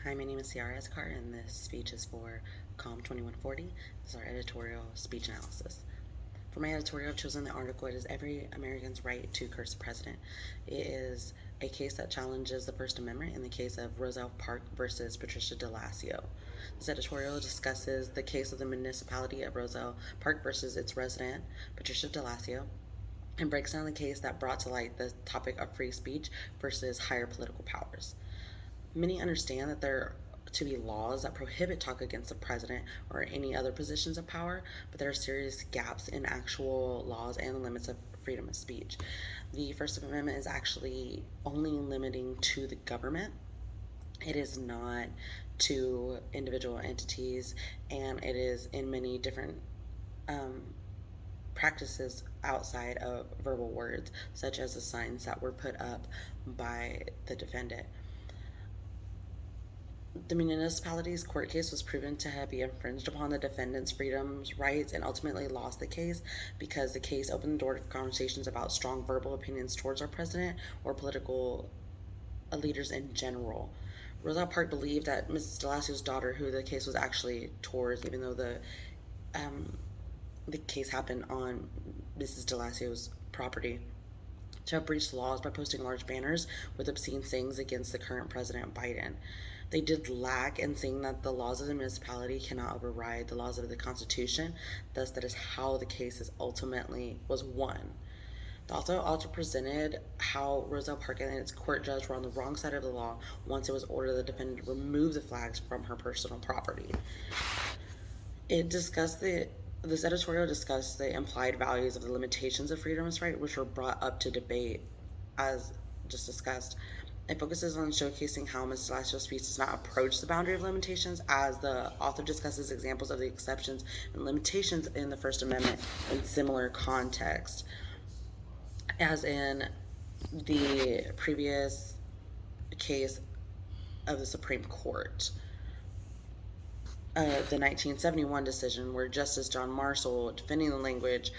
Hi, my name is Ciara Escar, and this speech is for COM 2140. This is our editorial speech analysis. For my editorial, I've chosen the article, "It is Every American's Right to Curse the President." It is a case that challenges the First Amendment in the case of Roselle Park versus Patricia DeLassio. This editorial discusses the case of the municipality of Roselle Park versus its resident, Patricia DeLassio, and breaks down the case that brought to light the topic of free speech versus higher political powers. Many understand that there are to be laws that prohibit talk against the president or any other positions of power, but there are serious gaps in actual laws and the limits of freedom of speech. The First Amendment is actually only limiting to the government. It is not to individual entities, and it is in many different um, practices outside of verbal words, such as the signs that were put up by the defendant. The municipality's court case was proven to be infringed upon the defendant's freedoms, rights, and ultimately lost the case because the case opened the door to conversations about strong verbal opinions towards our president or political leaders in general. Roselle Park believed that Mrs. DeLassio's daughter, who the case was actually towards, even though the case happened on Mrs. DeLassio's property, to have breached laws by posting large banners with obscene sayings against the current President Biden. They did lack in saying that the laws of the municipality cannot override the laws of the Constitution. Thus, that is how the case is ultimately was won. The author also presented how Roselle Park and its court judge were on the wrong side of the law once it was ordered the defendant to remove the flags from her personal property. This editorial discussed the implied values of the limitations of freedom of right, which were brought up to debate, as just discussed. It focuses on showcasing how Ms. DeLassio's speech does not approach the boundary of limitations, as the author discusses examples of the exceptions and limitations in the First Amendment in similar context, as in the previous case of the Supreme Court. The 1971 decision where Justice John Marshall, defending the language,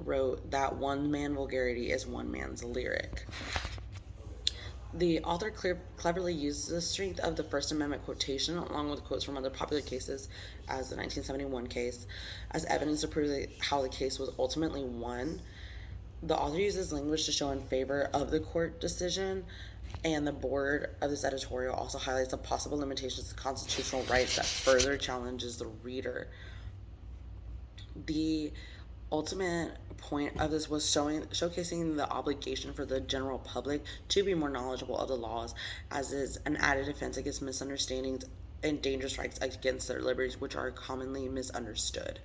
wrote that one man vulgarity is one man's lyric. The author cleverly uses the strength of the First Amendment quotation, along with quotes from other popular cases, as the 1971 case, as evidence to prove how the case was ultimately won. The author uses language to show in favor of the court decision, and the board of this editorial also highlights the possible limitations of constitutional rights that further challenges the reader. The ultimate point of this was showcasing the obligation for the general public to be more knowledgeable of the laws, as is an added defense against misunderstandings and dangerous strikes against their liberties, which are commonly misunderstood.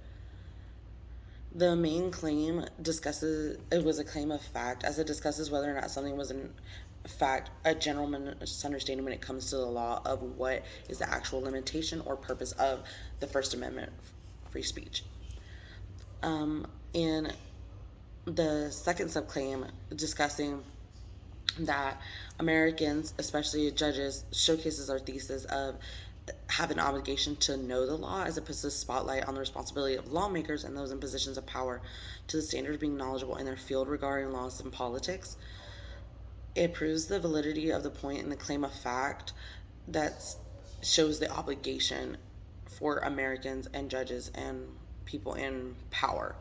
The main claim was a claim of fact, as it discusses whether or not something was in fact a general misunderstanding when it comes to the law of what is the actual limitation or purpose of the First Amendment free speech. In the second subclaim, discussing that Americans, especially judges, showcases our thesis of have an obligation to know the law, as it puts the spotlight on the responsibility of lawmakers and those in positions of power to the standard of being knowledgeable in their field regarding laws and politics. It proves the validity of the point in the claim of fact that shows the obligation for Americans and judges and people in power.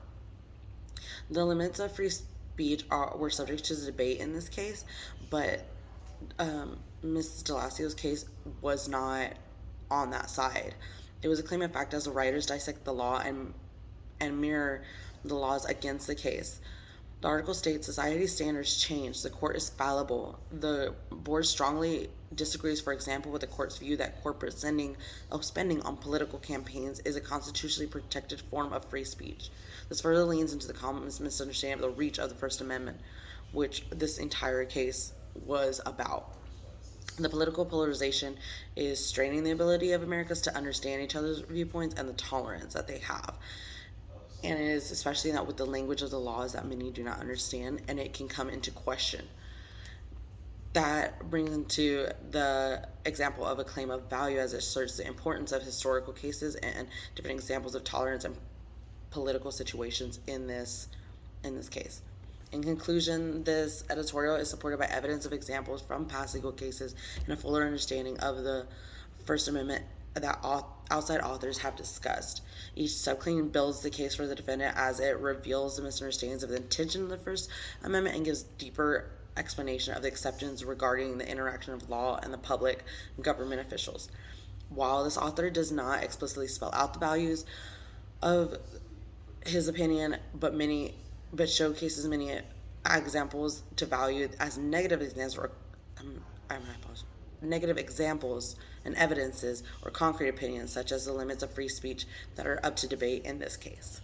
The limits of free speech were subject to debate in this case, but Ms. DeLassio's case was not on that side. It was a claim of fact as the writers dissect the law and mirror the laws against the case. The article states society's standards change. The court is fallible. The board strongly disagrees, for example, with the court's view that corporate spending on political campaigns is a constitutionally protected form of free speech. This further leans into the common misunderstanding of the reach of the First Amendment, which this entire case was about. The political polarization is straining the ability of Americans to understand each other's viewpoints and the tolerance that they have. And it is especially that with the language of the laws that many do not understand, and it can come into question. That brings into the example of a claim of value, as it asserts the importance of historical cases and different examples of tolerance and political situations in this case. In conclusion, this editorial is supported by evidence of examples from past legal cases and a fuller understanding of the First Amendment that outside authors have discussed. Each subclaim builds the case for the defendant as it reveals the misunderstandings of the intention of the First Amendment and gives deeper explanation of the exceptions regarding the interaction of law and the public government officials. While this author does not explicitly spell out the values of his opinion, but showcases many examples to value as negative examples or negative examples and evidences or concrete opinions, such as the limits of free speech that are up to debate in this case.